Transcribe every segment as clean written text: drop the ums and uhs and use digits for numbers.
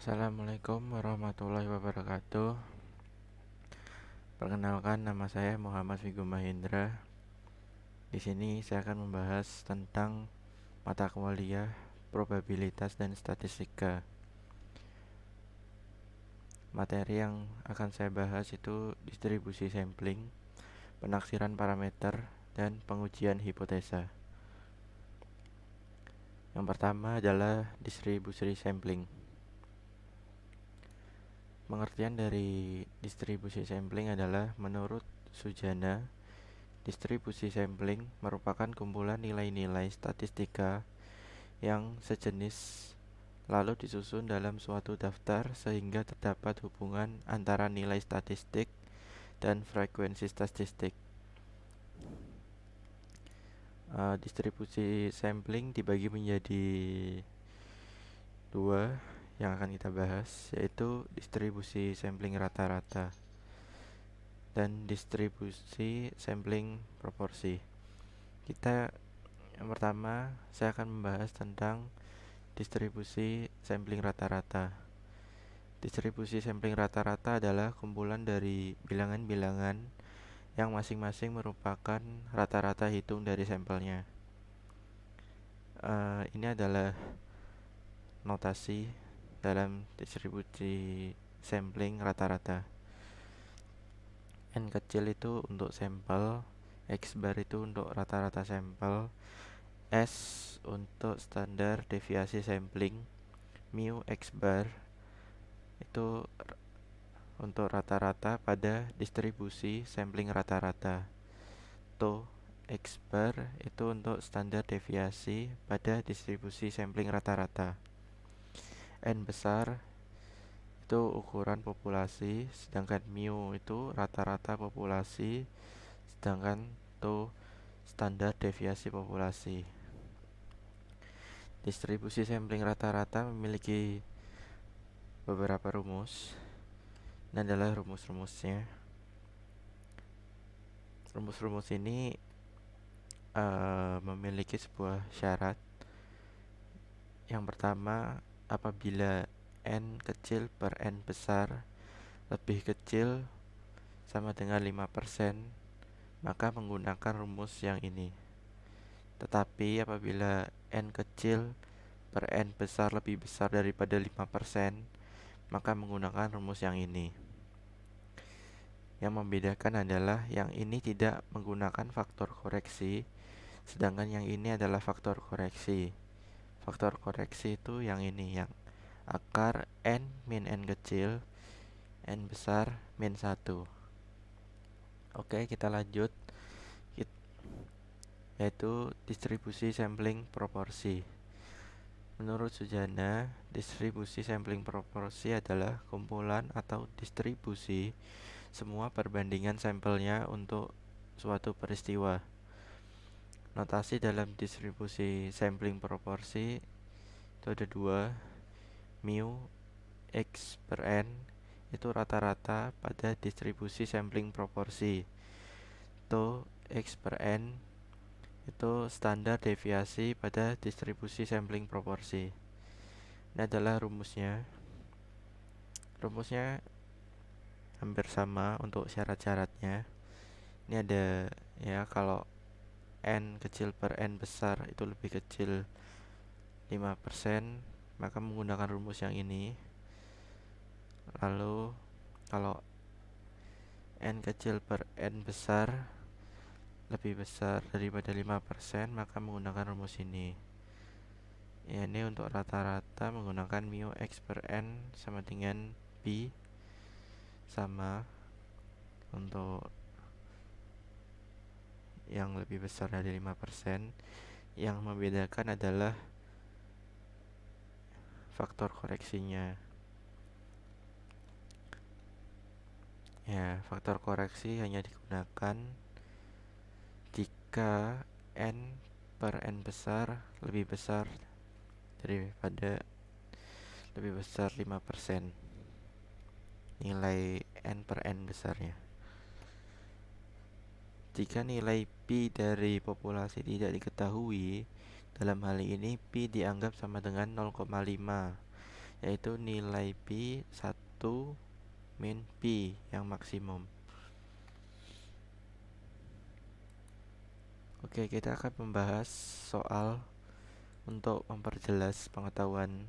Assalamualaikum warahmatullahi wabarakatuh. Perkenalkan, nama saya Muhammad Vigo Mahendra. Di sini saya akan membahas tentang mata kuliah probabilitas dan statistika. Materi yang akan saya bahas itu distribusi sampling, penaksiran parameter, dan pengujian hipotesa. Yang pertama adalah distribusi sampling. Pengertian dari distribusi sampling adalah menurut Sujana, distribusi sampling merupakan kumpulan nilai-nilai statistika yang sejenis lalu disusun dalam suatu daftar sehingga terdapat hubungan antara nilai statistik dan frekuensi statistik. Distribusi sampling dibagi menjadi dua yang akan kita bahas, yaitu distribusi sampling rata-rata dan distribusi sampling proporsi. Yang pertama, saya akan membahas tentang distribusi sampling rata-rata. Distribusi sampling rata-rata adalah kumpulan dari bilangan-bilangan yang masing-masing merupakan rata-rata hitung dari sampelnya. Ini adalah notasi dalam distribusi sampling rata-rata. N kecil itu untuk sampel, X bar itu untuk rata-rata sampel, S untuk standar deviasi sampling, mu X bar itu untuk rata-rata pada distribusi sampling rata-rata, to X bar itu untuk standar deviasi pada distribusi sampling rata-rata. N besar itu ukuran populasi, sedangkan mu itu rata-rata populasi, sedangkan to standar deviasi populasi. Distribusi sampling rata-rata memiliki beberapa rumus. Ini adalah rumus-rumusnya. Rumus-rumus ini memiliki sebuah syarat. Yang pertama, apabila N kecil per N besar lebih kecil sama dengan 5%, maka menggunakan rumus yang ini. Tetapi apabila N kecil per N besar lebih besar daripada 5%, maka menggunakan rumus yang ini. Yang membedakan adalah yang ini tidak menggunakan faktor koreksi, sedangkan yang ini adalah faktor koreksi. Faktor koreksi itu yang ini, yang akar N min N kecil, N besar min 1. Oke, kita lanjut, yaitu distribusi sampling proporsi. Menurut Sujana, distribusi sampling proporsi adalah kumpulan atau distribusi semua perbandingan sampelnya untuk suatu peristiwa. Notasi dalam distribusi sampling proporsi itu ada dua. Mu X per N itu rata-rata pada distribusi sampling proporsi. To X per N itu standar deviasi pada distribusi sampling proporsi. Ini adalah rumusnya. Rumusnya hampir sama untuk syarat-syaratnya. Ini ada ya, kalau N kecil per N besar itu lebih kecil 5%, maka menggunakan rumus yang ini. Lalu kalau N kecil per N besar lebih besar daripada 5%, maka menggunakan rumus ini. Ya, ini untuk rata-rata menggunakan mu X per N sama dengan P, sama untuk yang lebih besar dari 5%. Yang membedakan adalah faktor koreksinya. Ya, faktor koreksi hanya digunakan jika N per N besar lebih besar 5%, nilai N per N besarnya. Jika nilai P dari populasi tidak diketahui, dalam hal ini P dianggap sama dengan 0,5, yaitu nilai pi 1 min pi yang maksimum. Oke, kita akan membahas soal untuk memperjelas pengetahuan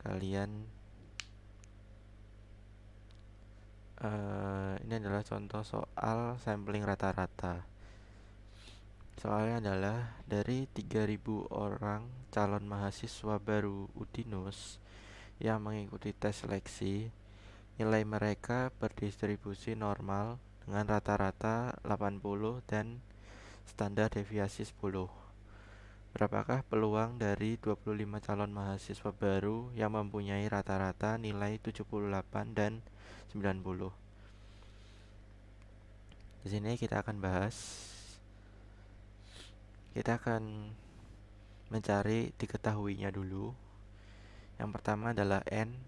kalian. Ini adalah contoh soal sampling rata-rata. Soalnya adalah dari 3.000 orang calon mahasiswa baru Udinus yang mengikuti tes seleksi, nilai mereka berdistribusi normal dengan rata-rata 80 dan standar deviasi 10. Berapakah peluang dari 25 calon mahasiswa baru yang mempunyai rata-rata nilai 78 dan 90? Di sini kita akan bahas. Kita akan mencari diketahuinya dulu. Yang pertama adalah N-nya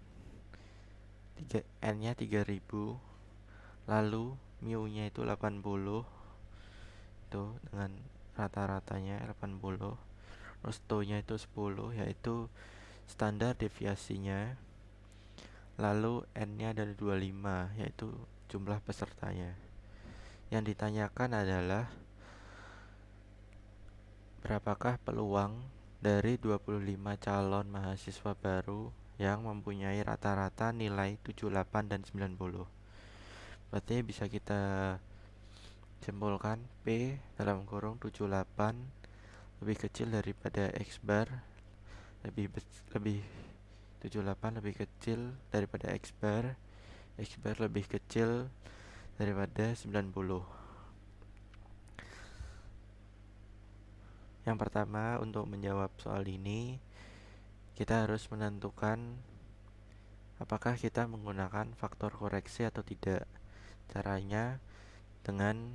3000, lalu mu-nya itu 80, itu dengan rata-ratanya 80. Terus to-nya itu 10, yaitu standar deviasinya. Lalu N-nya ada 25, yaitu jumlah pesertanya. Yang ditanyakan adalah berapakah peluang dari 25 calon mahasiswa baru yang mempunyai rata-rata nilai 78 dan 90. Berarti bisa kita simpulkan P dalam kurung 78 lebih kecil daripada X bar, lebih 78 lebih kecil daripada X bar lebih kecil daripada 90. Yang pertama, untuk menjawab soal ini kita harus menentukan apakah kita menggunakan faktor koreksi atau tidak. Caranya dengan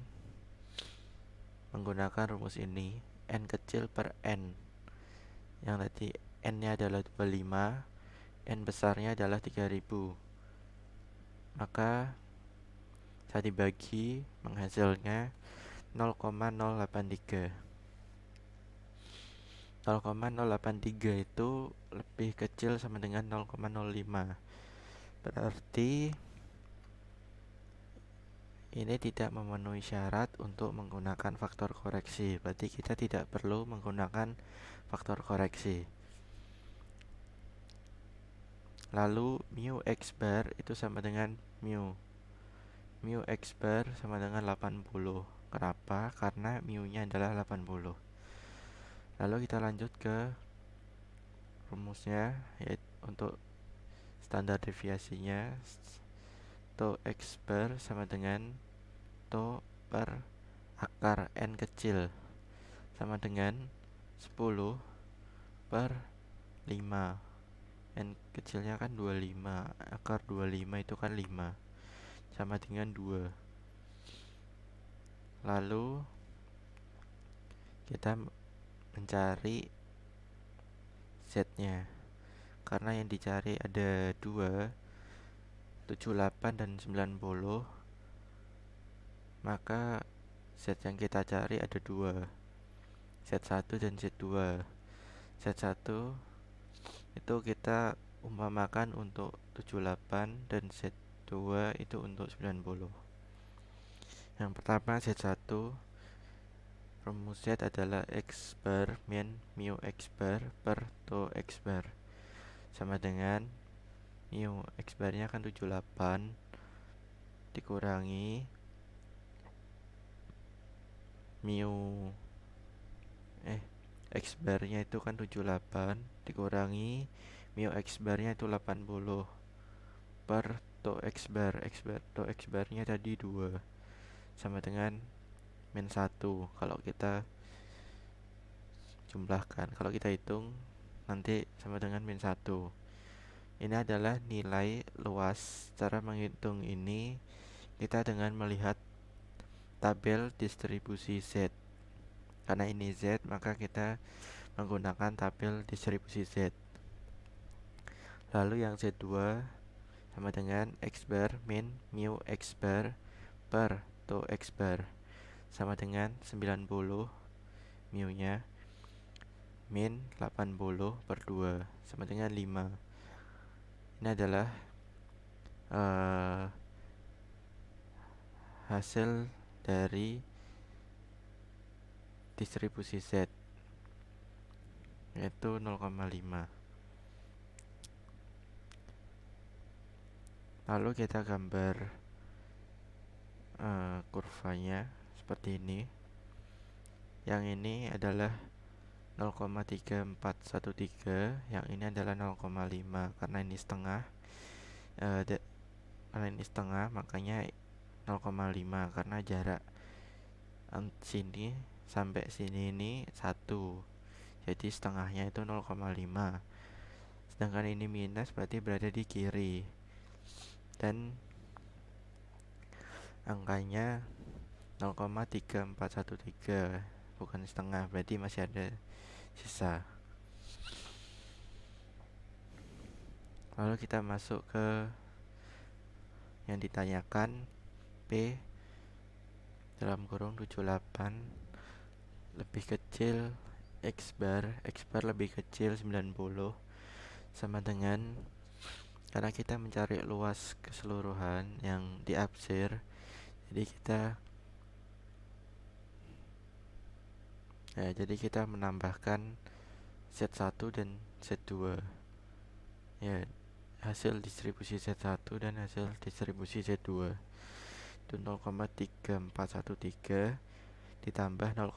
menggunakan rumus ini, N kecil per N, yang tadi N-nya adalah 25, N besarnya adalah 30. Maka saya dibagi menghasilnya 0,083. 0,083 itu lebih kecil sama dengan 0,05. Berarti ini tidak memenuhi syarat untuk menggunakan faktor koreksi. Berarti kita tidak perlu menggunakan faktor koreksi. Lalu mu X bar itu sama dengan mu X bar sama dengan 80. Kenapa? Karena mu-nya adalah 80. Lalu kita lanjut ke rumusnya, yaitu untuk standar deviasinya. To X bar sama dengan to per akar N kecil sama dengan 10 per 5. N kecilnya kan 25, akar 25 itu kan 5, sama dengan 2. Lalu kita mencari Z-nya. Karena yang dicari ada 2, 78 dan 90, maka Z yang kita cari ada 2, Z1 dan Z2. Z1 itu kita umpamakan untuk 78 dan Z2 itu untuk 90. Yang pertama Z1, rumus Z adalah X bar min mu X bar per to X bar sama dengan mu X barnya kan 78 dikurangi mu X barnya itu kan 78 dikurangi mu X barnya itu 80 per to X bar to X barnya tadi 2 sama dengan min 1 kalau kita jumlahkan. Kalau kita hitung nanti sama dengan min 1. Ini adalah nilai luas. Cara menghitung ini kita dengan melihat tabel distribusi Z. Karena ini Z, maka kita menggunakan tabel distribusi Z. Lalu yang Z2 sama dengan X bar min mu X bar per to X bar sama dengan 90 mu-nya min 80 per 2 sama dengan 5. Ini adalah hasil dari distribusi Z, yaitu 0,5. Lalu kita gambar kurvanya seperti ini. Yang ini adalah 0,3413, yang ini adalah 0,5. Karena ini setengah, makanya 0,5, karena jarak sini sampai sini ini 1, jadi setengahnya itu 0,5. Sedangkan ini minus, berarti berada di kiri, dan angkanya 0,3413, bukan setengah, berarti masih ada sisa. Lalu kita masuk ke yang ditanyakan, P dalam kurung 78 lebih kecil X bar lebih kecil 90, sama dengan, karena kita mencari luas keseluruhan yang diabsir, jadi kita menambahkan Z1 dan Z2, ya, hasil distribusi Z1 dan hasil distribusi Z2 itu 0,3413 ditambah 0,5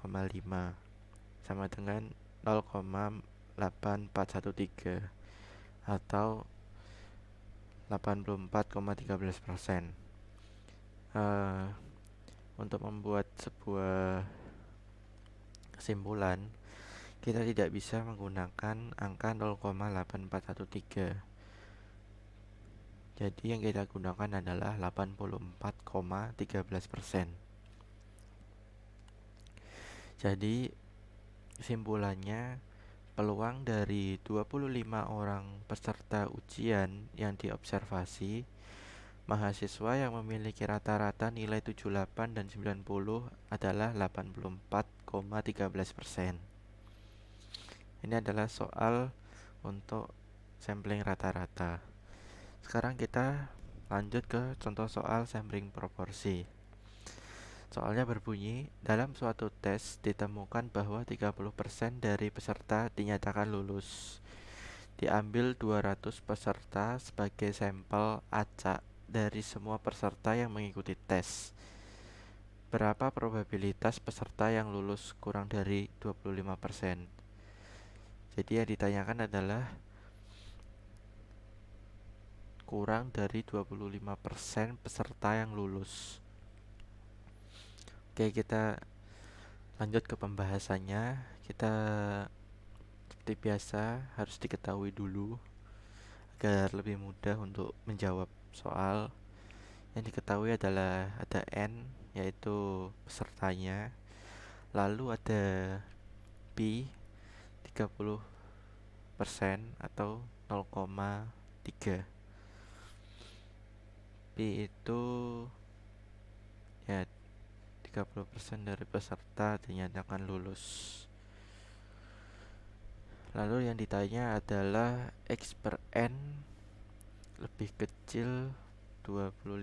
sama dengan 0,8413 atau 84,13%. Untuk membuat sebuah kesimpulan, kita tidak bisa menggunakan angka 0,8413. Jadi yang kita gunakan adalah 84,13%. Jadi kesimpulannya, peluang dari 25 orang peserta ujian yang diobservasi, mahasiswa yang memiliki rata-rata nilai 78 dan 90 adalah 84,13%. Ini adalah soal untuk sampling rata-rata. Sekarang kita lanjut ke contoh soal sampling proporsi. Soalnya berbunyi, dalam suatu tes ditemukan bahwa 30% dari peserta dinyatakan lulus. Diambil 200 peserta sebagai sampel acak dari semua peserta yang mengikuti tes. Berapa probabilitas peserta yang lulus kurang dari 25%? Jadi yang ditanyakan adalah kurang dari 25% peserta yang lulus. Oke, kita lanjut ke pembahasannya. Kita seperti biasa harus diketahui dulu agar lebih mudah untuk menjawab soal. Yang diketahui adalah ada N, yaitu pesertanya. Lalu ada P 30% atau 0,3. P itu ya 30% dari peserta dinyatakan lulus. Lalu yang ditanya adalah X per N lebih kecil 25%.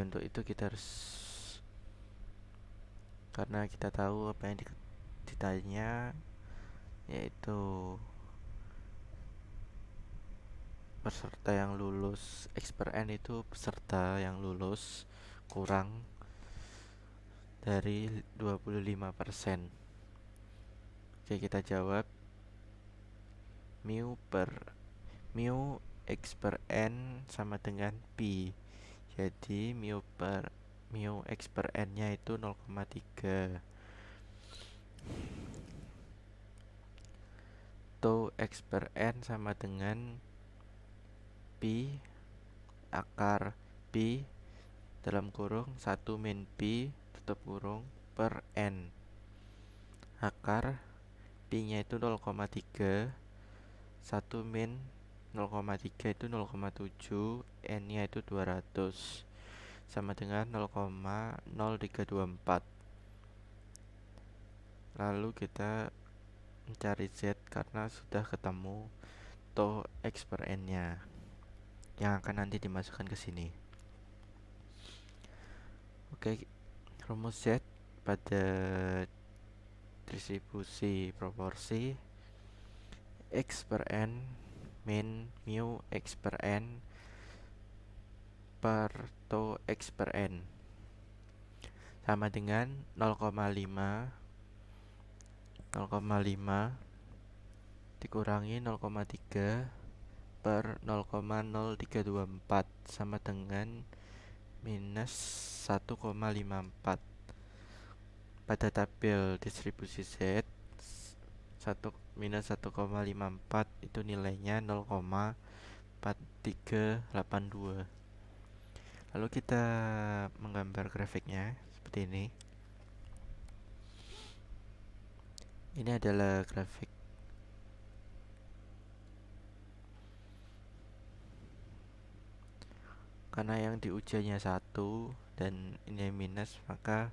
Untuk itu kita harus, karena kita tahu apa yang ditanya, yaitu peserta yang lulus. X per N itu peserta yang lulus kurang dari 25%. Oke, kita jawab mu X per N sama dengan P. Jadi mu X per N nya itu 0,3. Tau X per N sama dengan P akar P dalam kurung 1 min P tutup kurung per N. Akar P nya itu 0,3, 1 min 0,3 itu 0,7, N nya itu 200. sama dengan 0,0324. Lalu kita mencari Z karena sudah ketemu tau X per N nya yang akan nanti dimasukkan ke sini. Oke, rumus Z pada distribusi proporsi X per N min mu X per N per tau X per N sama dengan 0,5 dikurangi 0,3 per 0,0324 sama dengan minus 1,54. Pada tabel distribusi Z, minus 1,54 itu nilainya 0,4382. Lalu kita menggambar grafiknya seperti ini. Ini adalah grafik karena yang diujinya 1 dan ini minus, maka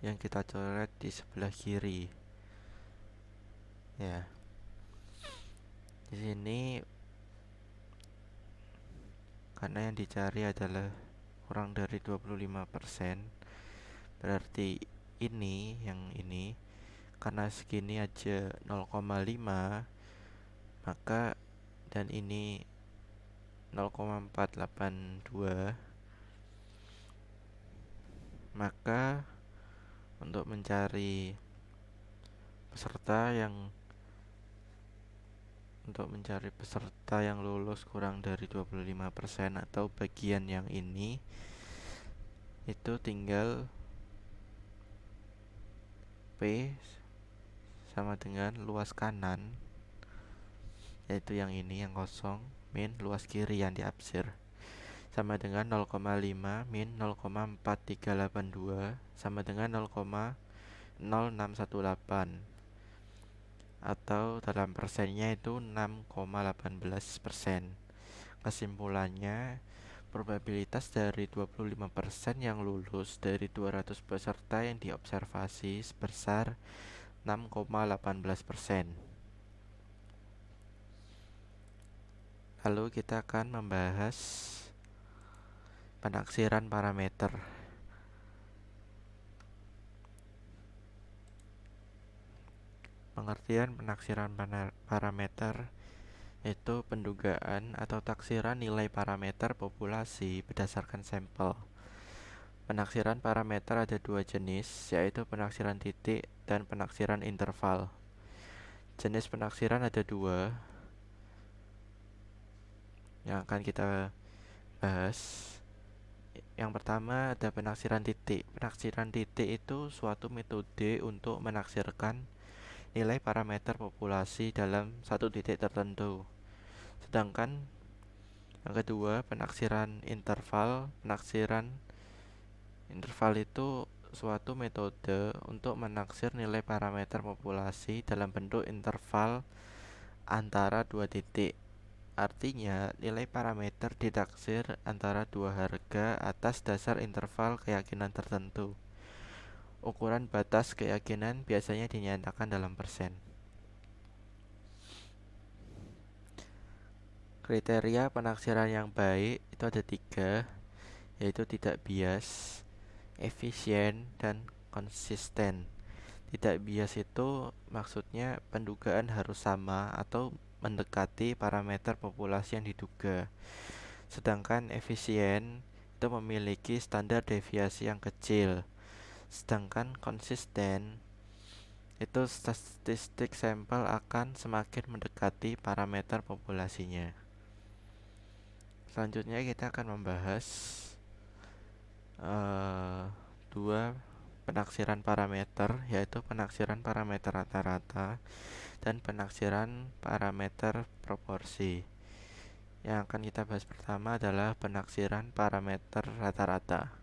yang kita coret di sebelah kiri. Ya. Di sini karena yang dicari adalah kurang dari 25%, berarti yang ini karena segini aja 0,5, maka dan ini 0,482, maka untuk mencari peserta yang lulus kurang dari 25% atau bagian yang ini, itu tinggal P sama dengan luas kanan, yaitu yang ini yang kosong, min luas kiri yang diabsir, sama dengan 0,5 min 0,4382 sama dengan 0,0618, atau dalam persennya itu 6,18%. Kesimpulannya, probabilitas dari 25% yang lulus dari 200 peserta yang diobservasi sebesar 6,18%. Lalu kita akan membahas penaksiran parameter. Pengertian penaksiran parameter yaitu pendugaan atau taksiran nilai parameter populasi berdasarkan sampel. Penaksiran parameter ada dua jenis, yaitu penaksiran titik dan penaksiran interval. Jenis penaksiran ada dua yang akan kita bahas. Yang pertama ada penaksiran titik. Penaksiran titik itu suatu metode untuk menaksirkan nilai parameter populasi dalam satu titik tertentu. Sedangkan yang kedua, penaksiran interval. Penaksiran interval itu suatu metode untuk menaksir nilai parameter populasi dalam bentuk interval antara dua titik. Artinya, nilai parameter ditaksir antara dua harga atas dasar interval keyakinan tertentu. Ukuran batas keyakinan biasanya dinyatakan dalam persen. Kriteria penaksiran yang baik itu ada 3, yaitu tidak bias, efisien, dan konsisten. Tidak bias itu maksudnya pendugaan harus sama atau mendekati parameter populasi yang diduga. Sedangkan efisien itu memiliki standar deviasi yang kecil. Sedangkan konsisten itu statistik sampel akan semakin mendekati parameter populasinya. Selanjutnya kita akan membahas dua penaksiran parameter, yaitu penaksiran parameter rata-rata dan penaksiran parameter proporsi. Yang akan kita bahas pertama adalah penaksiran parameter rata-rata.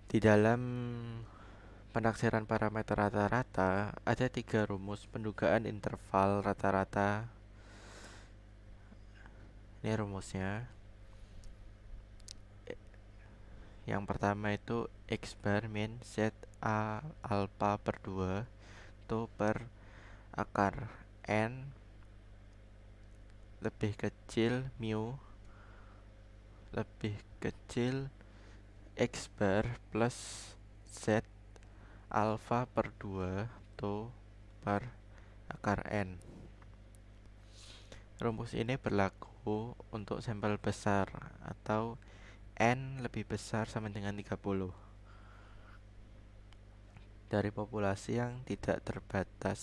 Di dalam penaksiran parameter rata-rata ada 3 rumus pendugaan interval rata-rata Ini rumusnya. Yang pertama itu X bar min Z A alpha per 2 itu per akar N lebih kecil mu lebih kecil X bar plus Z alpha per 2 itu per akar N. Rumus ini berlaku untuk sampel besar atau N lebih besar sama dengan 30 dari populasi yang tidak terbatas,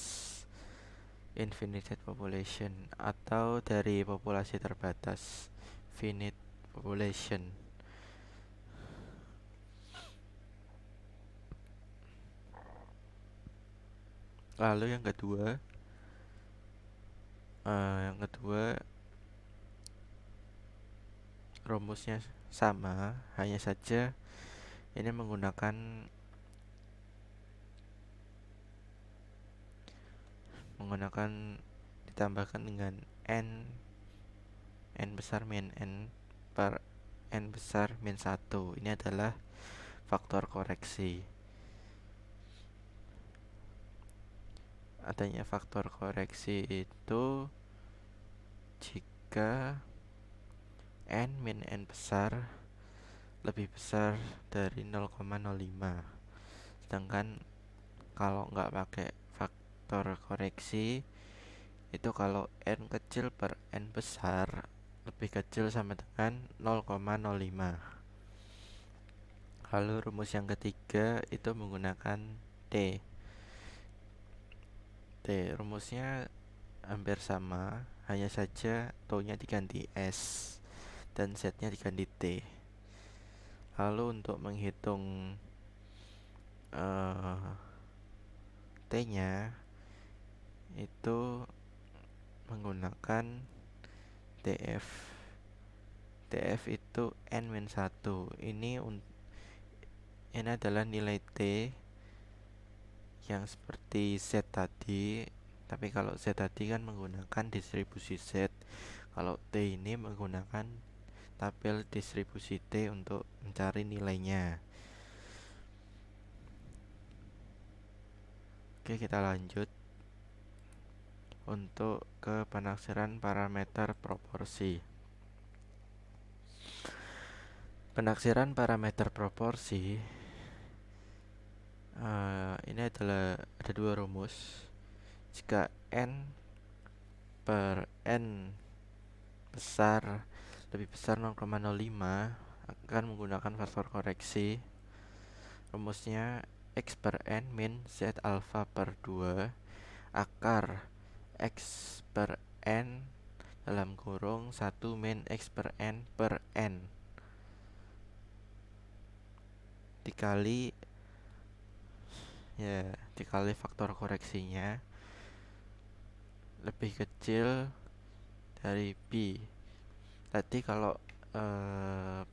infinite population, atau dari populasi terbatas, finite population. Lalu yang kedua rumusnya sama, hanya saja ini menggunakan ditambahkan dengan n besar min n per n besar min 1. Ini adalah faktor koreksi. Adanya faktor koreksi itu jika n min n besar lebih besar dari 0,05. Sedangkan kalau nggak pakai faktor koreksi itu kalau n kecil per n besar lebih kecil sama dengan 0,05. Lalu rumus yang ketiga itu menggunakan T. Rumusnya hampir sama, hanya saja T-nya diganti S dan Z-nya diganti T. Lalu untuk menghitung T-nya itu menggunakan TF. TF itu N-1. Ini adalah nilai T yang seperti Z tadi, tapi kalau Z tadi kan menggunakan distribusi Z. Kalau T ini menggunakan tabel distribusi T untuk mencari nilainya. Oke, kita lanjut untuk ke penaksiran parameter proporsi. Penaksiran parameter proporsi ini adalah ada dua rumus. Jika n per n besar lebih besar 0,05 akan menggunakan faktor koreksi. Rumusnya X per n min Z alpha per 2 akar X per n dalam kurung 1 min X per n dikali faktor koreksinya lebih kecil dari B. Tadi kalau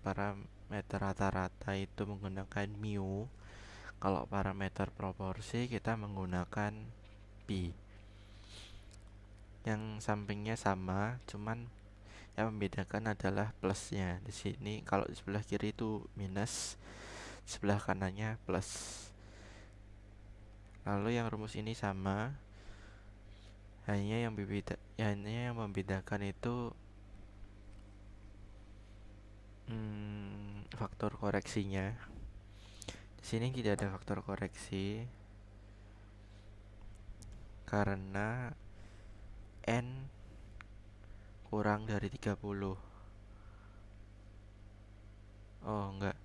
parameter rata-rata itu menggunakan mu, kalau parameter proporsi kita menggunakan B. Yang sampingnya sama, cuman yang membedakan adalah plusnya. Di sini kalau di sebelah kiri itu minus, sebelah kanannya plus. Lalu yang rumus ini sama, hanya yang membedakan itu faktor koreksinya. Di sini tidak ada faktor koreksi karena n kurang dari 30. Oh, enggak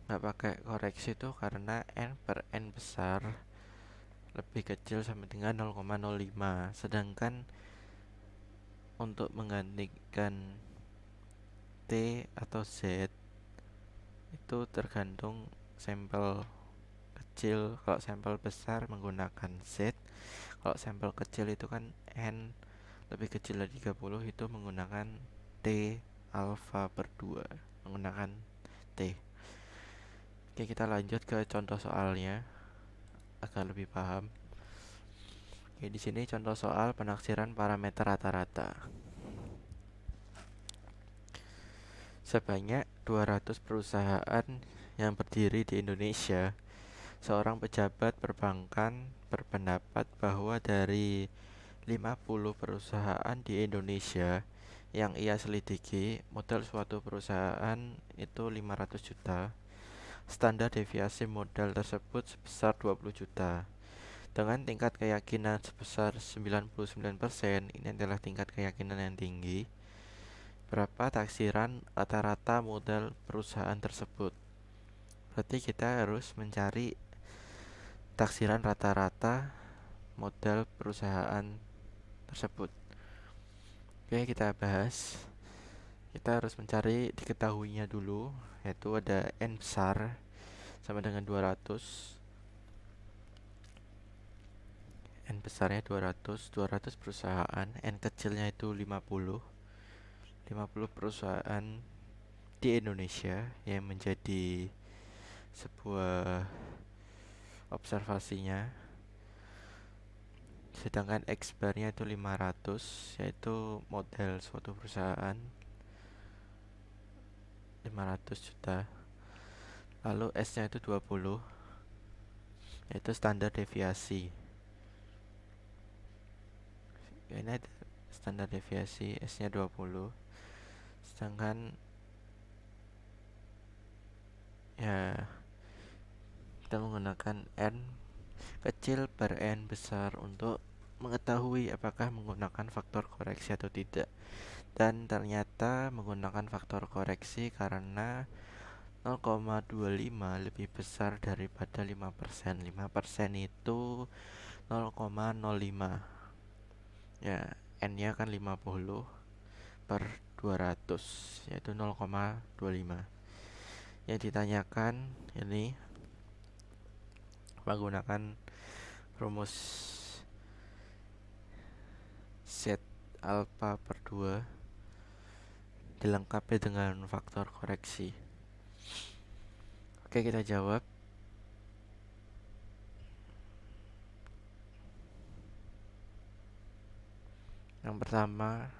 pakai koreksi itu karena n per n besar lebih kecil sama dengan 0,05. Sedangkan untuk menggantikan T atau Z itu tergantung sampel kecil. Kalau sampel besar menggunakan Z, kalau sampel kecil itu kan N lebih kecil dari 30, itu menggunakan T alpha per 2, menggunakan T. Oke, kita lanjut ke contoh soalnya agar lebih paham. Oke, di sini contoh soal penaksiran parameter rata-rata. Sebanyak 200 perusahaan yang berdiri di Indonesia, seorang pejabat perbankan berpendapat bahwa dari 50 perusahaan di Indonesia yang ia selidiki, modal suatu perusahaan itu 500 juta. Standar deviasi modal tersebut sebesar 20 juta. Dengan tingkat keyakinan sebesar 99%, ini adalah tingkat keyakinan yang tinggi. Berapa taksiran rata-rata modal perusahaan tersebut? Berarti kita harus mencari taksiran rata-rata modal perusahaan tersebut. Oke, kita bahas. Kita harus mencari diketahuinya dulu, yaitu ada N besar sama dengan 200. N besarnya 200 perusahaan, N kecilnya itu 50 perusahaan di Indonesia yang menjadi sebuah observasinya. Sedangkan X barnya itu 500, yaitu model suatu perusahaan 500 juta. Lalu S nya itu 20, yaitu standar deviasi. Ini ada standar deviasi, S nya 20. Sedangkan ya kita menggunakan N kecil per N besar untuk mengetahui apakah menggunakan faktor koreksi atau tidak. Dan ternyata menggunakan faktor koreksi karena 0,25 lebih besar daripada 5%. 5% itu 0,05. Ya, N-nya kan 50 per 200, yaitu 0,25. Yang ditanyakan ini menggunakan rumus Z alpha per 2 dilengkapi dengan faktor koreksi. Oke, kita jawab. Yang pertama,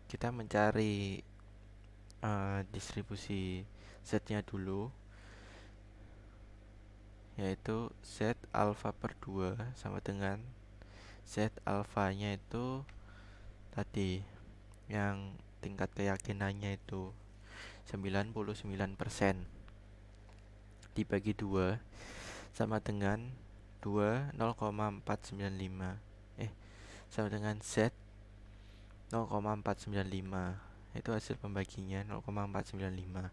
kita mencari distribusi Z-nya dulu, yaitu Z alpha per 2 sama dengan Z alfanya itu tadi yang tingkat keyakinannya itu 99% dibagi 2 sama dengan 0,495 sama dengan Z 0,495. Itu hasil pembaginya 0,495.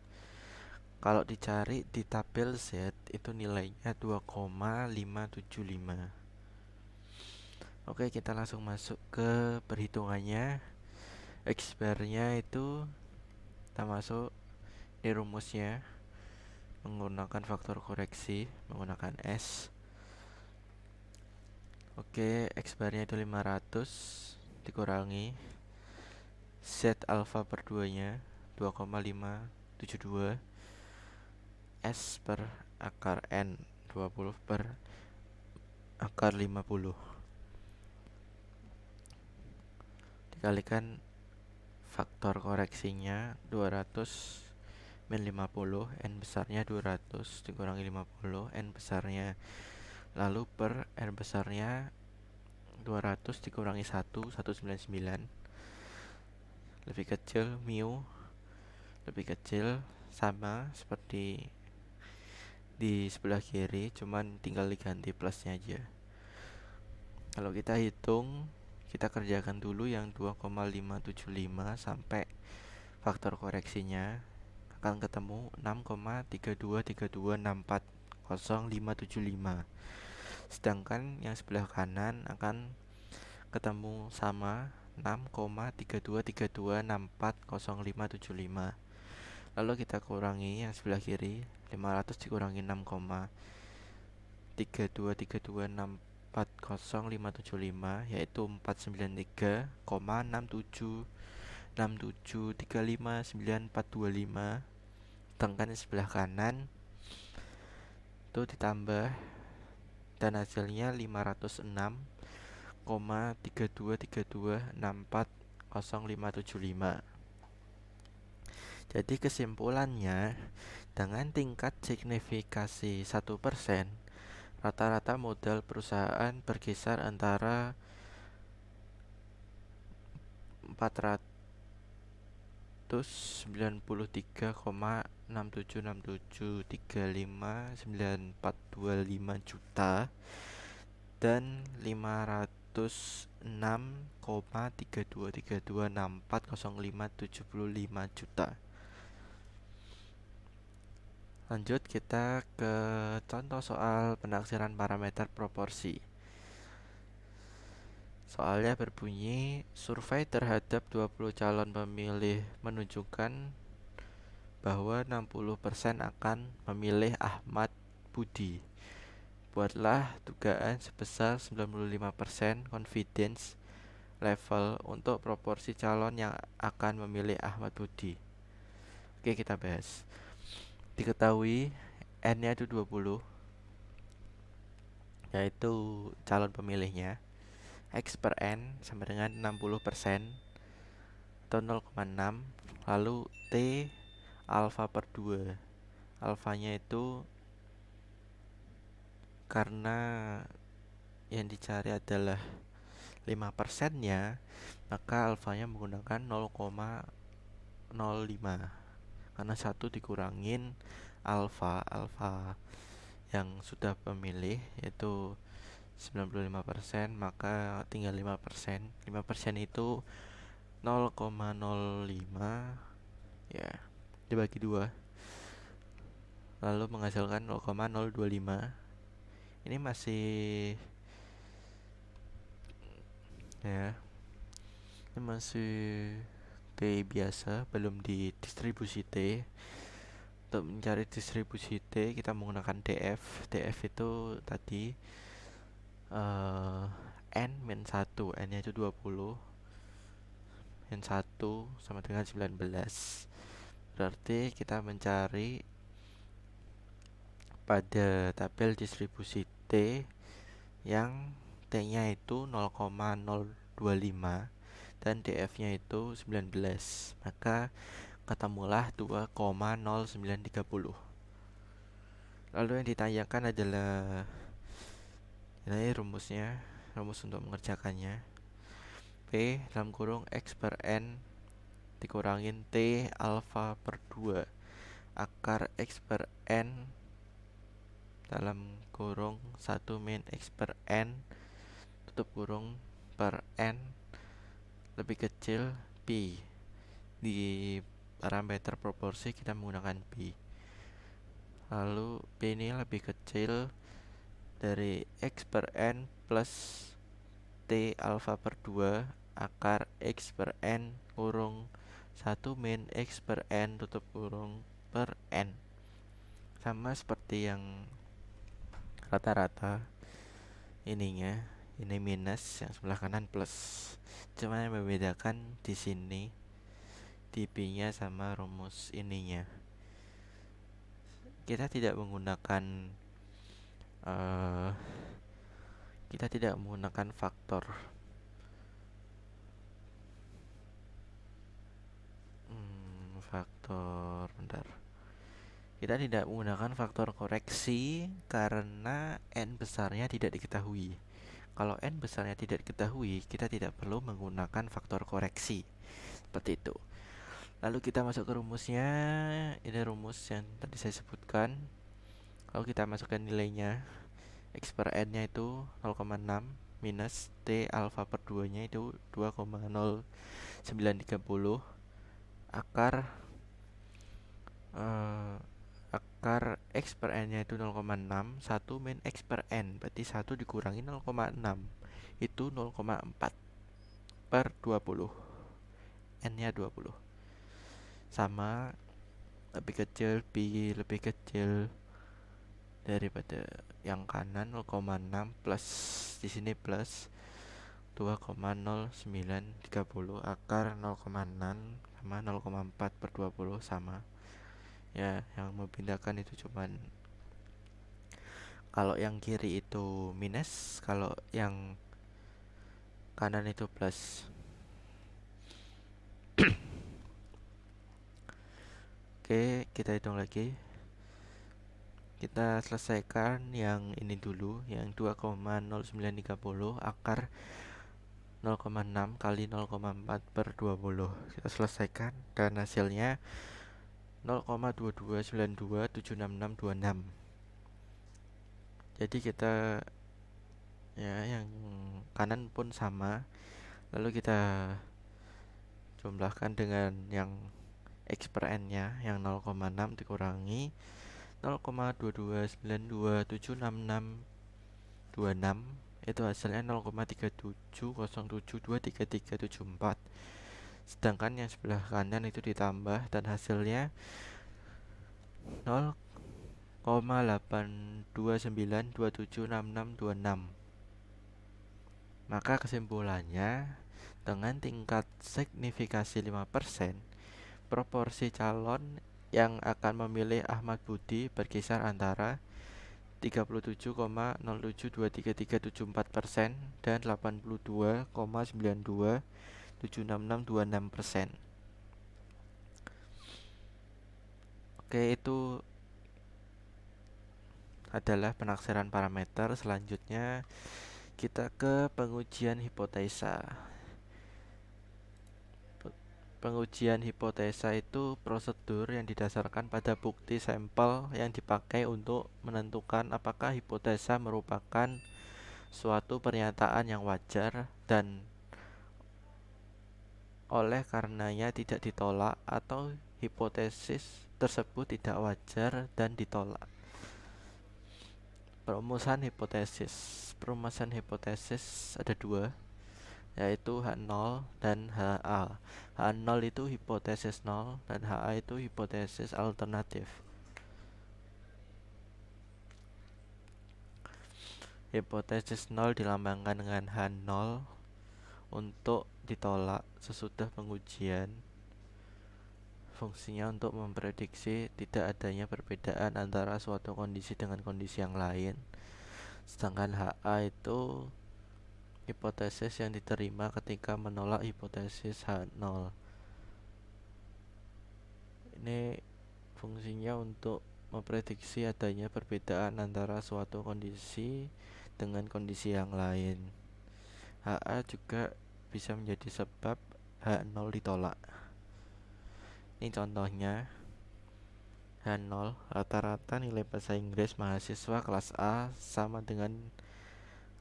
Kalau dicari di tabel Z itu nilainya 2,575. Oke, kita langsung masuk ke perhitungannya. X bar-nya itu kita masuk di rumusnya menggunakan faktor koreksi, menggunakan S. Oke, X bar-nya itu 500 dikurangi Z alpha per 2-nya 2,572 S per akar N 20 per akar 50 dikalikan faktor koreksinya 200 min 50, N besarnya 200 dikurangi 50, N besarnya, lalu per N besarnya 200 dikurangi 1, 199 lebih kecil, mu lebih kecil, sama seperti di sebelah kiri, cuman tinggal diganti plusnya aja. Kalau kita hitung, kita kerjakan dulu yang 2,575 sampai faktor koreksinya akan ketemu 6,3232640575. Sedangkan yang sebelah kanan akan ketemu sama 6,3232640575. Lalu kita kurangi yang sebelah kiri, 500 dikurangi 6,3232640575 yaitu 493,6767359425. Sedangkan di sebelah kanan itu ditambah dan hasilnya 506,3232640575. Jadi kesimpulannya, dengan tingkat signifikasi 1%, rata-rata modal perusahaan berkisar antara 493,6767359425 dan 506,3232640575 juta. Lanjut kita ke contoh soal penaksiran parameter proporsi. Soalnya berbunyi, survei terhadap 20 calon pemilih menunjukkan bahwa 60% akan memilih Ahmad Budi. Buatlah dugaan sebesar 95% confidence level untuk proporsi calon yang akan memilih Ahmad Budi. Oke, kita bahas. Diketahui N-nya itu 20, yaitu calon pemilihnya. X per N sama dengan 60% atau 0,6. Lalu T alfa per 2. Alfanya itu karena yang dicari adalah 5%-nya, maka alfanya menggunakan 0,05. Karena 1 dikurangin alfa yang sudah pemilih yaitu 95%, maka tinggal 5%. 5% itu 0,05 ya, dibagi 2 lalu menghasilkan 0,025. Ini masih ya, ini masih T biasa, belum di distribusi T. Untuk mencari distribusi T kita menggunakan DF. DF itu tadi N-1, N-nya itu 20, N1 sama dengan 19. Berarti kita mencari pada tabel distribusi T yang T-nya itu 0,025 dan DF-nya itu 19. Maka ketemulah 2,0930. Lalu yang ditanyakan adalah ini rumusnya, rumus untuk mengerjakannya. P dalam kurung X per N dikurangin T alfa per 2 akar X per N dalam kurung 1 min X per N tutup kurung per N lebih kecil Pi. Di parameter proporsi kita menggunakan Pi. Lalu P ini lebih kecil dari X per N plus T alfa per 2 akar X per N kurung 1 min X per N tutup kurung per N. Sama seperti yang rata-rata ininya, ini minus, yang sebelah kanan plus. Cuma yang membedakan di sini di P-nya sama rumus ininya. Kita tidak menggunakan faktor bentar. Kita tidak menggunakan faktor koreksi karena N besarnya tidak diketahui. Kalau N besarnya tidak diketahui, kita tidak perlu menggunakan faktor koreksi. Seperti itu. Lalu kita masuk ke rumusnya. Ini rumus yang tadi saya sebutkan. Kalau kita masukkan nilainya, X per N-nya itu 0,6 minus T alfa per 2-nya itu 2,0930 akar X per N-nya itu 0,6, 1 min X per N, berarti 1 dikurangi 0,6 itu 0,4 per 20. N-nya 20 sama lebih kecil, Pi lebih kecil daripada yang kanan 0,6 plus di sini plus 2,0930 akar 0,6 sama 0,4 per 20 sama. Ya, yang membedakan itu cuman kalau yang kiri itu minus, kalau yang kanan itu plus. Oke, kita hitung lagi. Kita selesaikan yang ini dulu, yang 2,0930 akar 0,6 kali 0,4 per 20. Kita selesaikan dan hasilnya 0,229276626. Jadi kita yang kanan pun sama, lalu kita jumlahkan dengan yang X per N nya yang 0,6 dikurangi 0,229276626, itu hasilnya 0,370723374. Sedangkan yang sebelah kanan itu ditambah dan hasilnya 0,829276626. Maka kesimpulannya, dengan tingkat signifikasi 5%, proporsi calon yang akan memilih Ahmad Budi berkisar antara 37,07233374% dan 82,92766626%. Oke, itu adalah penaksiran parameter. Selanjutnya kita ke pengujian hipotesa. Pengujian hipotesa itu prosedur yang didasarkan pada bukti sampel yang dipakai untuk menentukan apakah hipotesa merupakan suatu pernyataan yang wajar dan oleh karenanya tidak ditolak, atau hipotesis tersebut tidak wajar dan ditolak. Perumusan hipotesis ada dua, yaitu H0 dan HA. H0 itu hipotesis 0 dan HA itu hipotesis alternatif. Hipotesis 0 dilambangkan dengan H0 untuk ditolak sesudah pengujian. Fungsinya untuk memprediksi tidak adanya perbedaan antara suatu kondisi dengan kondisi yang lain. Sedangkan HA itu hipotesis yang diterima ketika menolak hipotesis H0. Ini fungsinya untuk memprediksi adanya perbedaan antara suatu kondisi dengan kondisi yang lain. HA juga bisa menjadi sebab H0 ditolak. Ini contohnya. H0, rata-rata nilai bahasa Inggris mahasiswa kelas A sama dengan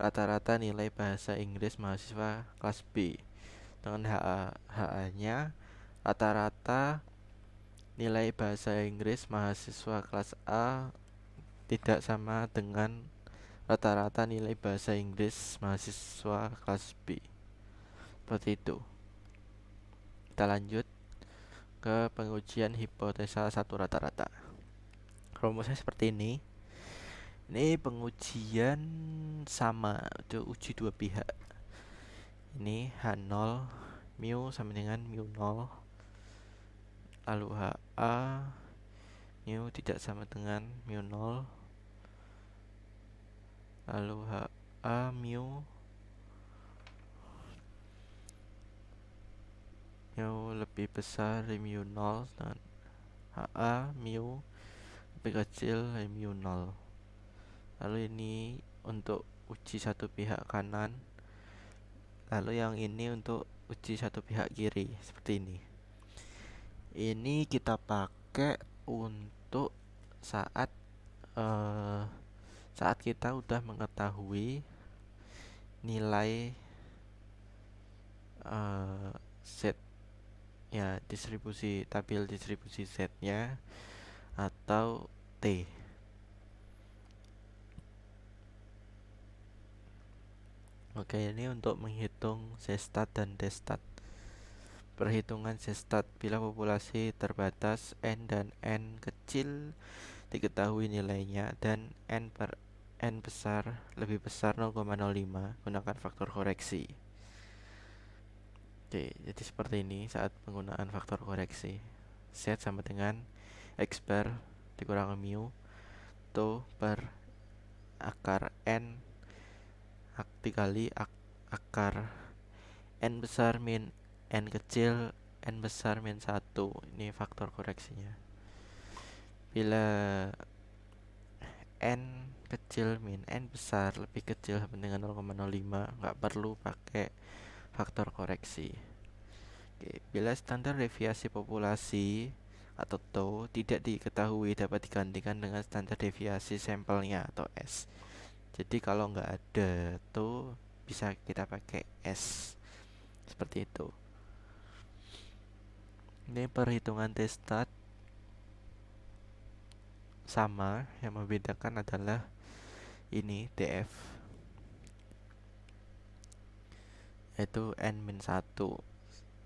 rata-rata nilai bahasa Inggris mahasiswa kelas B. Dengan HA-nya, rata-rata nilai bahasa Inggris mahasiswa kelas A tidak sama dengan rata-rata nilai bahasa Inggris mahasiswa kelas B. Seperti itu. Kita lanjut ke pengujian hipotesa satu rata-rata. Rumusnya seperti ini. Ini pengujian sama, uji dua pihak. Ini H0 mu sama dengan mu 0, lalu HA mu tidak sama dengan mu 0, lalu HA mu lebih besar dari mu 0 dan HA mu lebih kecil dari mu 0. Lalu ini untuk uji satu pihak kanan, lalu yang ini untuk uji satu pihak kiri, seperti ini. Ini kita pakai untuk saat kita udah mengetahui nilai Z ya, tabel distribusi Z-nya atau T. Oke, ini untuk menghitung Z-stat dan D-stat. Perhitungan Z-stat bila populasi terbatas N dan N kecil diketahui nilainya dan N per N besar lebih besar 0,05 gunakan faktor koreksi. Oke, jadi seperti ini saat penggunaan faktor koreksi. Z sama dengan X bar dikurangi mu to per akar N dikali akar N besar min N kecil N besar min 1. Ini faktor koreksinya. Bila n kecil min n besar lebih kecil sama dengan 0,05, nggak perlu pakai faktor koreksi. Oke, bila standar deviasi populasi atau tau tidak diketahui dapat digantikan dengan standar deviasi sampelnya atau S. Jadi kalau nggak ada tau bisa kita pakai S seperti itu. Ini perhitungan t-stat sama, yang membedakan adalah ini df, yaitu n-1.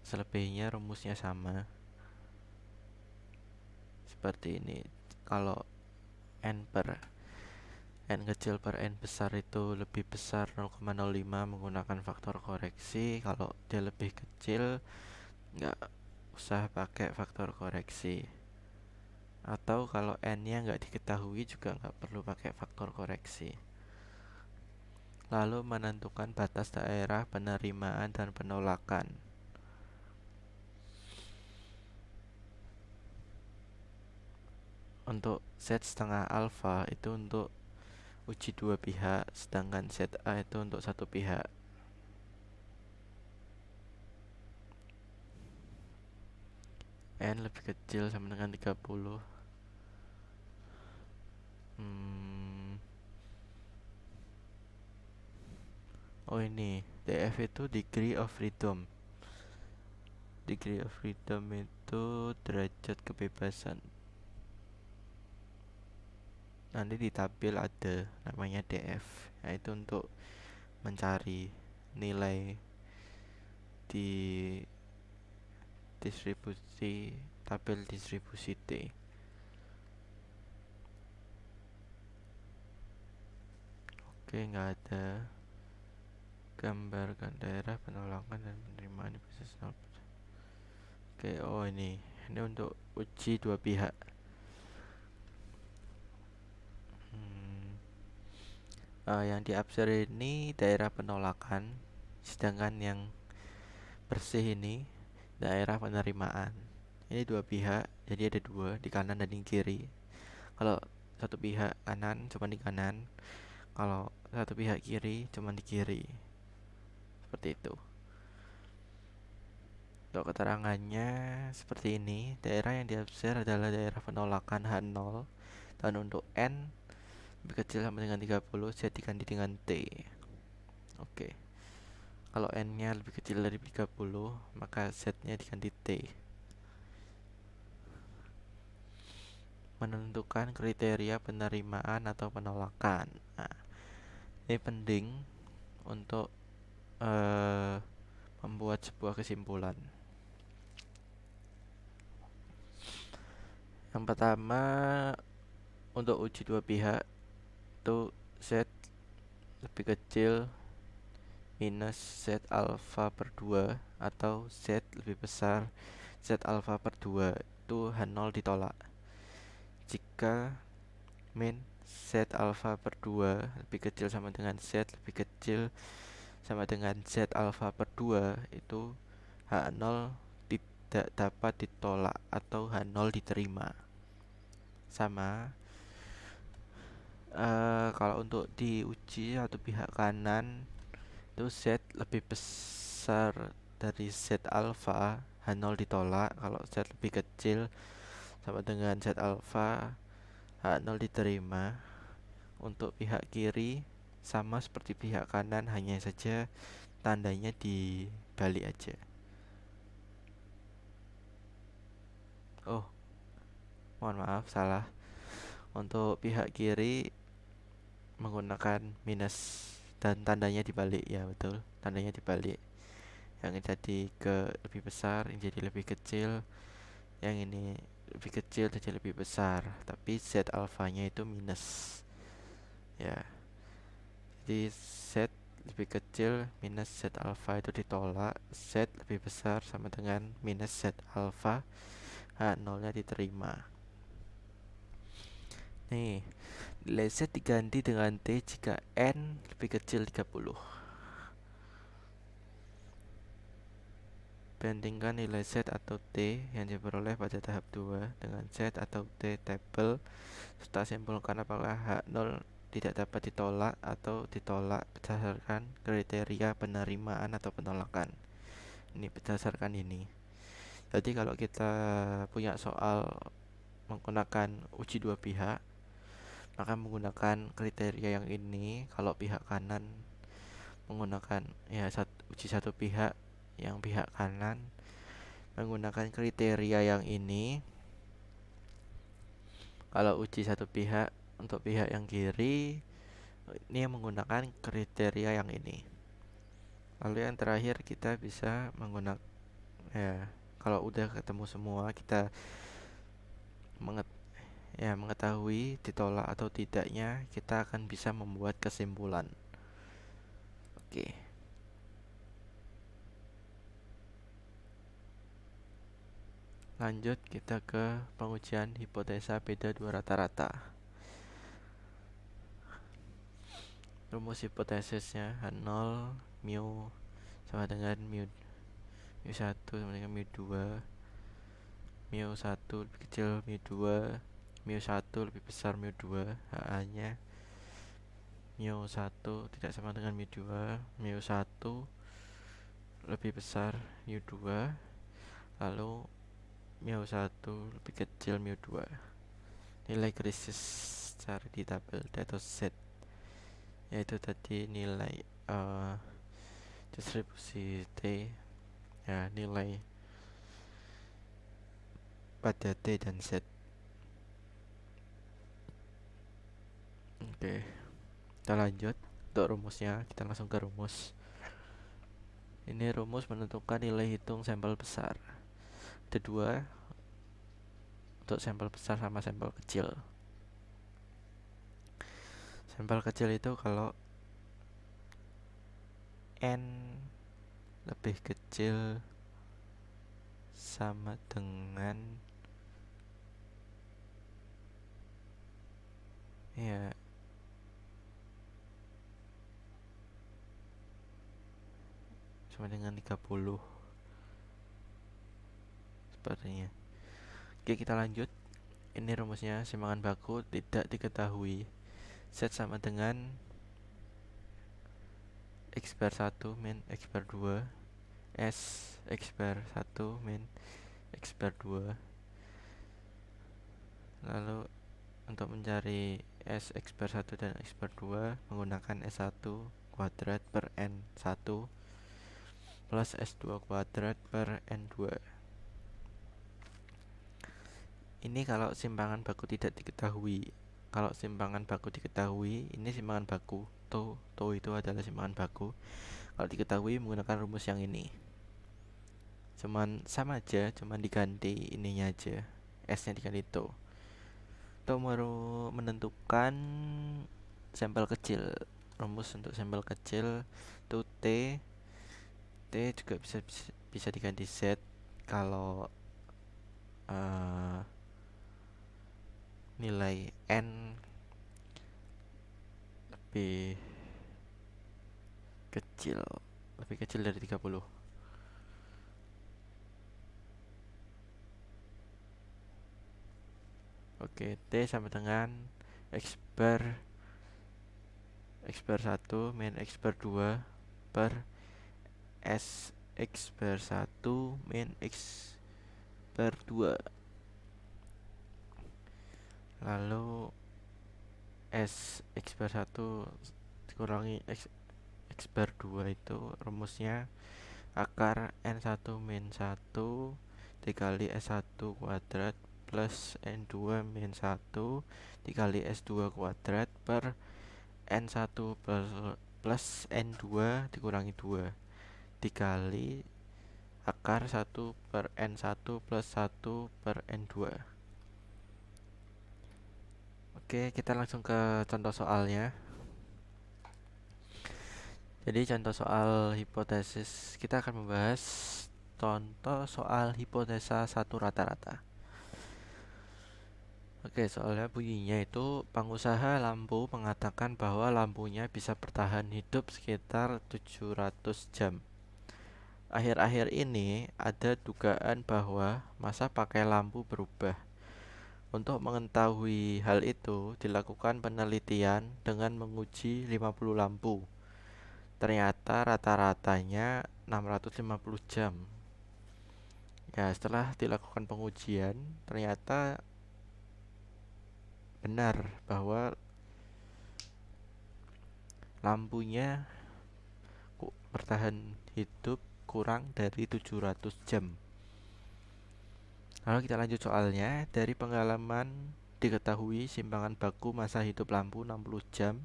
Selebihnya rumusnya sama seperti ini. Kalau n kecil per n besar itu lebih besar 0,05 menggunakan faktor koreksi. Kalau dia lebih kecil nggak usah pakai faktor koreksi. Atau kalau n-nya nggak diketahui juga nggak perlu pakai faktor koreksi. Lalu menentukan batas daerah penerimaan dan penolakan. Untuk Z setengah alfa itu untuk uji dua pihak, sedangkan ZA itu untuk satu pihak. N lebih kecil sama dengan 30. Oh ini, DF itu degree of freedom. Degree of freedom itu derajat kebebasan. Nanti di tabel ada namanya DF, yaitu untuk mencari nilai di distribusi tabel distribusi T. Oke, nggak ada. Gambarkan daerah penolakan dan penerimaan di basis 0%. Oke, oh ini untuk uji dua pihak. Yang diabsen ini daerah penolakan, sedangkan yang bersih ini daerah penerimaan. Ini dua pihak, jadi ada dua di kanan dan di kiri. Kalau satu pihak kanan cuma di kanan, kalau satu pihak kiri cuma di kiri. Seperti itu. Untuk keterangannya seperti ini, daerah yang diabsen adalah daerah penolakan H0, dan untuk N lebih kecil sama dengan 30, Z diganti dengan T. Oke. Kalau N-nya lebih kecil dari 30, maka Z-nya diganti T. Menentukan kriteria penerimaan atau penolakan. Nah, ini penting untuk membuat sebuah kesimpulan. Yang pertama, untuk uji dua pihak itu Z lebih kecil minus Z alpha per 2 atau Z lebih besar Z alpha per 2, itu H0 ditolak. Jika min Z alpha per 2 lebih kecil sama dengan Z lebih kecil sama dengan Z alpha per 2, itu H0 tidak dapat ditolak atau H0 diterima. Sama kalau untuk diuji satu pihak kanan itu Z lebih besar dari Z alpha, H0 ditolak. Kalau Z lebih kecil sama dengan Z alpha, H0 diterima. Untuk pihak kiri sama seperti pihak kanan, hanya saja tandanya dibalik aja. Oh, mohon maaf, salah. Untuk pihak kiri menggunakan minus dan tandanya dibalik, ya betul, tandanya dibalik. Yang ini jadi ke lebih besar, ini jadi lebih kecil. Yang ini lebih kecil jadi lebih besar, tapi Z alfanya itu minus. Ya. Jadi Z lebih kecil minus Z alpha itu ditolak, Z lebih besar sama dengan minus Z alpha, H0 nya diterima. Nih, nilai Z diganti dengan T jika N lebih kecil 30. Bandingkan nilai Z atau T yang diperoleh pada tahap 2 dengan Z atau T tabel, serta simpulkan apakah H0 tidak dapat ditolak atau ditolak berdasarkan kriteria penerimaan atau penolakan. Ini berdasarkan ini. Jadi kalau kita punya soal menggunakan uji dua pihak, maka menggunakan kriteria yang ini. Kalau pihak kanan menggunakan uji satu pihak, yang pihak kanan menggunakan kriteria yang ini. Kalau uji satu pihak untuk pihak yang kiri, ini menggunakan kriteria yang ini. Lalu yang terakhir kita bisa menggunakan, kalau udah ketemu semua, kita mengetahui ditolak atau tidaknya, kita akan bisa membuat kesimpulan. Oke. Lanjut kita ke pengujian hipotesa beda dua rata-rata. Rumus hipotesisnya H0 mu sama dengan mu 1 sama dengan mu 2, mu 1 lebih kecil mu 2, mu 1 lebih besar mu 2. HA nya mu 1 tidak sama dengan mu 2, mu 1 lebih besar mu 2, lalu mu 1 lebih kecil mu 2. Nilai krisis cari di tabel data set, yaitu tadi nilai distribusi T, nilai pada T dan Z. Oke, kita lanjut untuk rumusnya. Kita langsung ke rumus. Ini rumus menentukan nilai hitung sampel besar. Ada dua, untuk sampel besar sama sampel kecil. Sampel kecil itu kalau N lebih kecil sama dengan sama dengan 30 sepertinya. Oke, kita lanjut. Ini rumusnya simpangan baku tidak diketahui. Z sama dengan X bar 1 min X bar 2, S X bar 1 min X bar 2. Lalu untuk mencari S X bar 1 dan X bar 2 menggunakan S1 kuadrat per N1 plus S2 kuadrat per N2. Ini kalau simpangan baku tidak diketahui. Kalau simpangan baku diketahui, ini simpangan baku. Tau itu adalah simpangan baku. Kalau diketahui menggunakan rumus yang ini. Cuman sama aja, cuman diganti ininya aja. S-nya diganti to. To menentukan sampel kecil. Rumus untuk sampel kecil itu T. T juga bisa diganti Z kalau nilai N lebih kecil dari 30. Oke, T sama dengan X bar 1 min X bar 2 per S X bar 1 min X bar 2. Lalu S X bar 1 dikurangi X bar 2 itu rumusnya akar N1 min 1 dikali S1 kuadrat plus N2 min 1 dikali S2 kuadrat per N1 plus N2 dikurangi 2 dikali akar 1 per N1 plus 1 per N2. Oke, kita langsung ke contoh soalnya. Jadi contoh soal hipotesis, kita akan membahas contoh soal hipotesa satu rata-rata. Oke, soalnya bunyinya itu pengusaha lampu mengatakan bahwa lampunya bisa bertahan hidup sekitar 700 jam. Akhir-akhir ini ada dugaan bahwa masa pakai lampu berubah. Untuk mengetahui hal itu, dilakukan penelitian dengan menguji 50 lampu. Ternyata rata-ratanya 650 jam. Ya, setelah dilakukan pengujian, ternyata benar bahwa lampunya bertahan hidup kurang dari 700 jam. Lalu kita lanjut soalnya. Dari pengalaman diketahui simpangan baku masa hidup lampu 60 jam.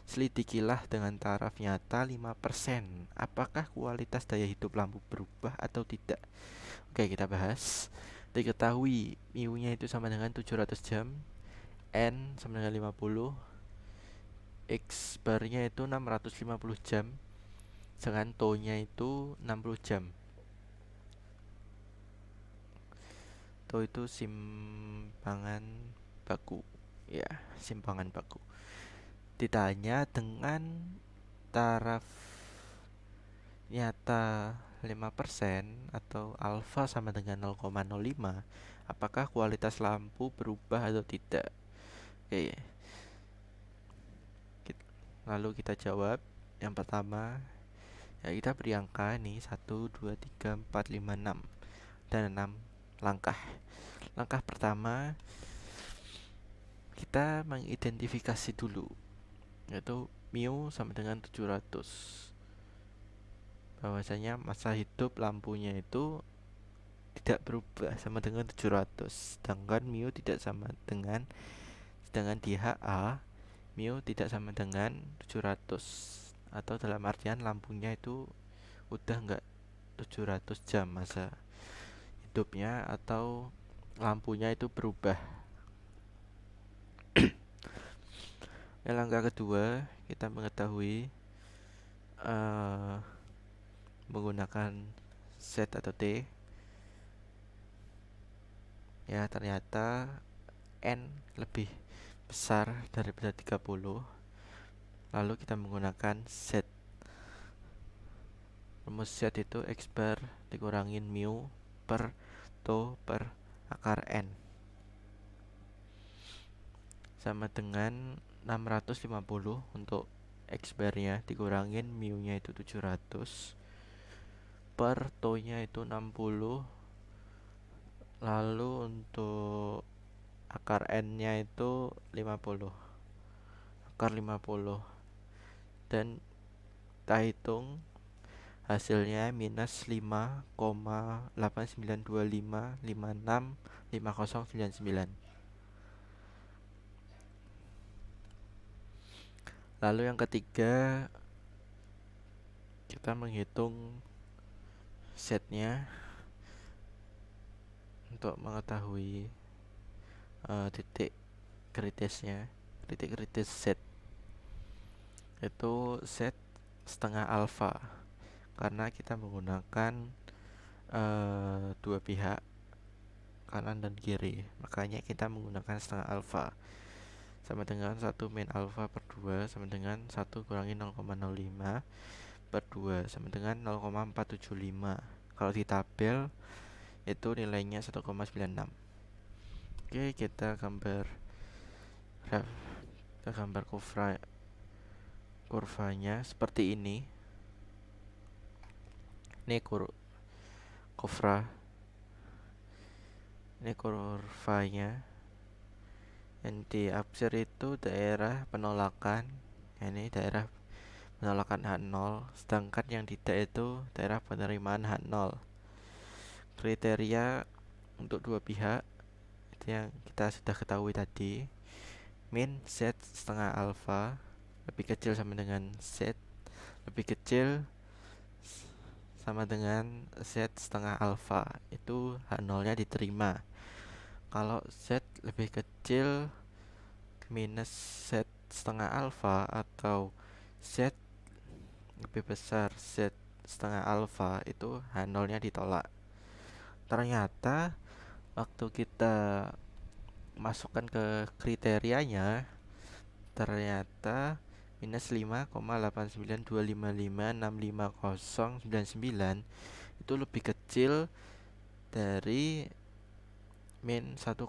Selidikilah dengan taraf nyata 5%. Apakah kualitas daya hidup lampu berubah atau tidak? Oke, kita bahas. Diketahui mu-nya itu sama dengan 700 jam, N sama dengan 50, X bar-nya itu 650 jam, sedangkan To-nya itu 60 jam. To itu simpangan baku. Ya, simpangan baku. Ditanya dengan taraf nyata 5% atau alfa sama dengan 0,05, apakah kualitas lampu berubah atau tidak? Oke. Lalu kita jawab. Yang pertama, ya kita beri angka nih 1, 2, 3, 4, 5, 6 dan 6 langkah. Langkah pertama, kita mengidentifikasi dulu, yaitu mu sama dengan 700. Bahwasanya masa hidup lampunya itu tidak berubah sama dengan 700. Sedangkan mu tidak sama dengan, sedangkan di HA mu tidak sama dengan 700. Atau dalam artian lampunya itu udah enggak 700 jam masa hidupnya, atau lampunya itu berubah. Langkah kedua, kita mengetahui menggunakan Z atau T. Ya, ternyata N lebih besar daripada 30. Lalu kita menggunakan Z. Rumus Z itu X bar dikurangin mu per To per akar N sama dengan 650 untuk X bar-nya dikurangin mu-nya itu 700 per To-nya itu 60. Lalu untuk akar N-nya itu 50. Akar 50. Dan kita hitung hasilnya minus 5,8925565099. Lalu yang ketiga, kita menghitung Z-nya untuk mengetahui titik kritisnya. Titik kritis Z itu Z setengah alfa, karena kita menggunakan dua pihak kanan dan kiri, makanya kita menggunakan setengah alfa, sama dengan 1 min alfa per 2 sama dengan 1 kurangi 0,05 per 2 sama dengan 0,475. Kalau di tabel itu nilainya 1,96. Oke, kita gambar kurvanya seperti ini. Ini ini kurvanya. Yang diaksir itu daerah penolakan. Ini daerah penolakan H0, sedangkan yang tidak itu daerah penerimaan H0. Kriteria untuk dua pihak itu yang kita sudah ketahui tadi. Min Z setengah alfa lebih kecil sama dengan Z lebih kecil sama dengan Z setengah alfa, itu H0 nya diterima. Kalau Z lebih kecil minus Z setengah alfa atau Z lebih besar Z setengah alfa, itu H0 nya ditolak. Ternyata waktu kita masukkan ke kriterianya, ternyata minus 5,8925565099 itu lebih kecil dari min 1,96,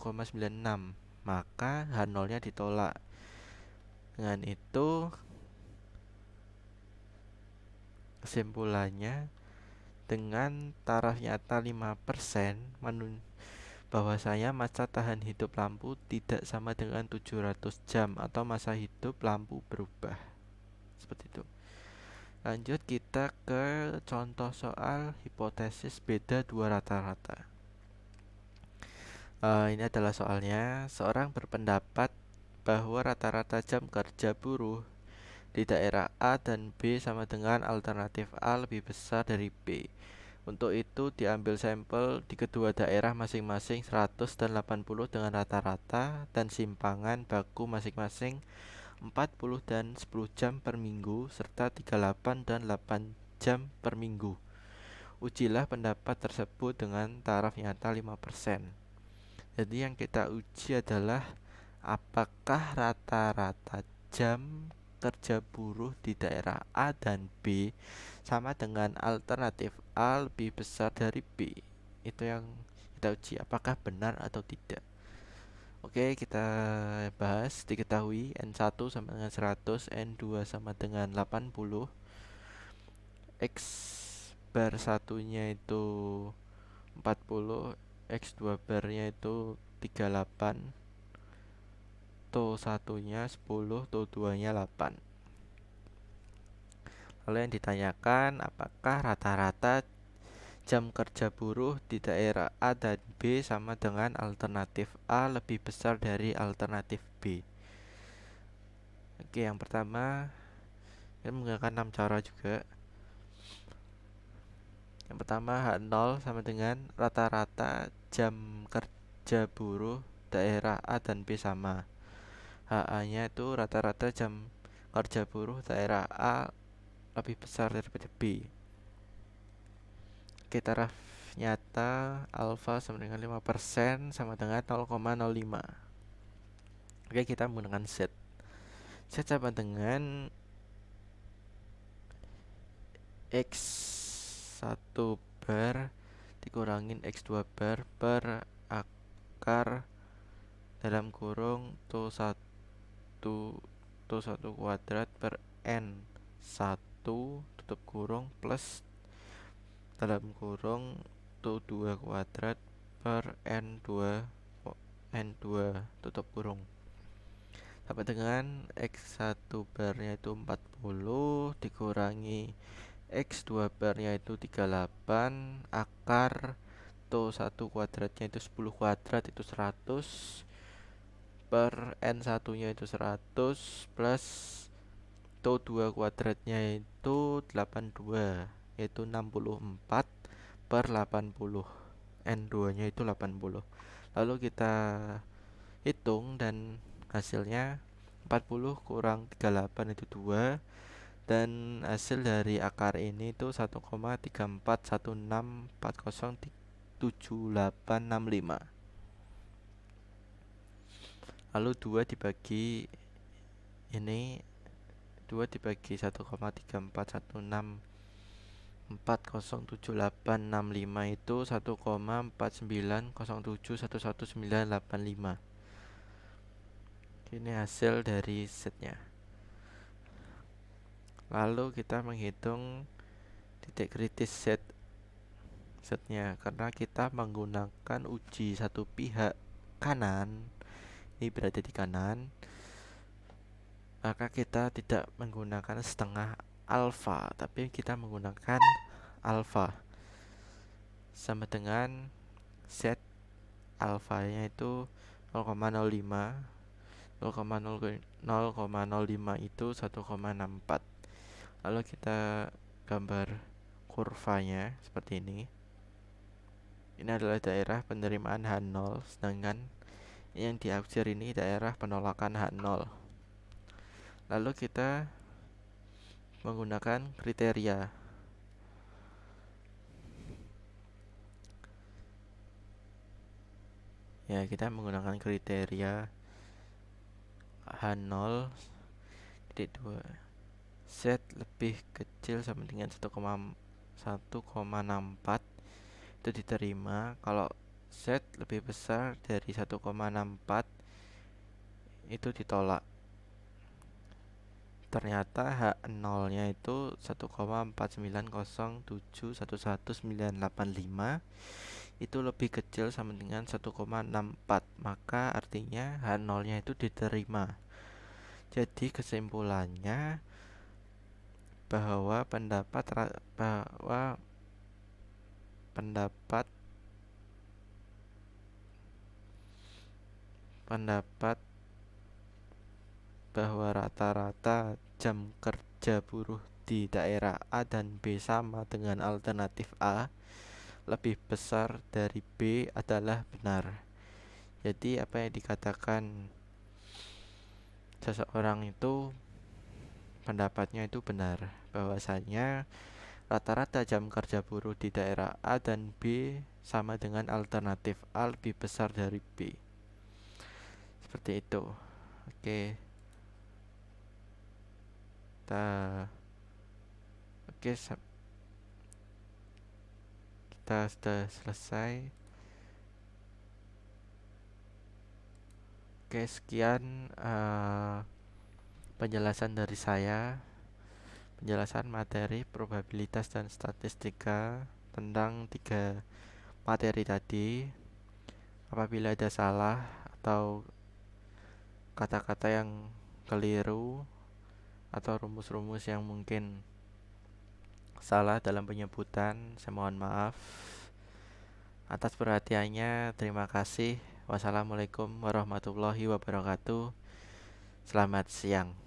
maka H0 nya ditolak. Dengan itu kesimpulannya, dengan taraf nyata 5%, bahwasanya masa tahan hidup lampu tidak sama dengan 700 jam atau masa hidup lampu berubah. Seperti itu. Lanjut kita ke contoh soal hipotesis beda dua rata-rata. Ini adalah soalnya. Seorang berpendapat bahwa rata-rata jam kerja buruh di daerah A dan B sama dengan alternatif A lebih besar dari B. Untuk itu diambil sampel di kedua daerah masing-masing 100 dan 80 dengan rata-rata dan simpangan baku masing-masing 40 dan 10 jam per minggu serta 38 dan 8 jam per minggu. Ujilah pendapat tersebut dengan taraf nyata 5%. Jadi yang kita uji adalah apakah rata-rata jam kerja buruh di daerah A dan B sama dengan alternatif A lebih besar dari B. Itu yang kita uji, apakah benar atau tidak. Oke, kita bahas. Diketahui N1 sama dengan 100, N2 sama dengan 80, X bar satunya itu 40, X2 barnya itu 38, To satunya 10, To 2 nya 8. Lalu yang ditanyakan, apakah rata-rata jam kerja buruh di daerah A dan B sama dengan alternatif A lebih besar dari alternatif B. Oke, yang pertama kita menggunakan 6 cara juga. Yang pertama, H0 sama dengan rata-rata jam kerja buruh daerah A dan B sama. HA nya itu rata-rata jam kerja buruh daerah A lebih besar daripada B. Oke, taraf nyata alfa sama dengan 5% sama dengan 0,05. Oke, kita menggunakan set. Set sama dengan X1 bar dikurangin X2 bar per akar dalam kurung To 1 kuadrat per N1 tutup kurung plus dalam kurung To2 kuadrat per N2 tutup kurung sama dengan X1 barnya itu 40 dikurangi X2 barnya itu 38, akar To1 kuadratnya itu 10 kuadrat itu 100 per N1 nya itu 100 plus To2 kuadratnya itu 82 yaitu 64 per 80, N2 nya itu 80. Lalu kita hitung dan hasilnya 40 kurang 38 itu 2, dan hasil dari akar ini itu 1,3416407865. Lalu 2 dibagi ini 2 dibagi 1,3416407865 itu 1,4907111985. Ini hasil dari setnya. Lalu kita menghitung titik kritis setnya karena kita menggunakan uji satu pihak kanan, ini berada di kanan, maka kita tidak menggunakan setengah alfa, tapi kita menggunakan alfa sama dengan set alfanya itu 0,05. 0,05 itu 1,64. Lalu kita gambar kurvanya seperti ini. Ini adalah daerah penerimaan H0, sedangkan yang diaksir ini daerah penolakan H0. Lalu kita menggunakan kriteria. Ya, kita menggunakan kriteria H0 titik 2 Z lebih kecil sama dengan 1,64 itu diterima. Kalau Z lebih besar dari 1,64 itu ditolak. Ternyata H0 nya itu 1,490711985 itu lebih kecil sama dengan 1,64, maka artinya H0 nya itu diterima. Jadi kesimpulannya bahwa pendapat bahwa rata-rata jam kerja buruh di daerah A dan B sama dengan alternatif A lebih besar dari B adalah benar. Jadi apa yang dikatakan seseorang itu pendapatnya itu benar, bahwasanya rata-rata jam kerja buruh di daerah A dan B sama dengan alternatif A lebih besar dari B. Seperti itu. Oke. Oke, kita sudah selesai. Oke, sekian penjelasan dari saya. Penjelasan materi probabilitas dan statistika tentang 3 materi tadi. Apabila ada salah atau kata-kata yang keliru atau rumus-rumus yang mungkin salah dalam penyebutan, saya mohon maaf. Atas perhatiannya, terima kasih. Wassalamualaikum warahmatullahi wabarakatuh. Selamat siang.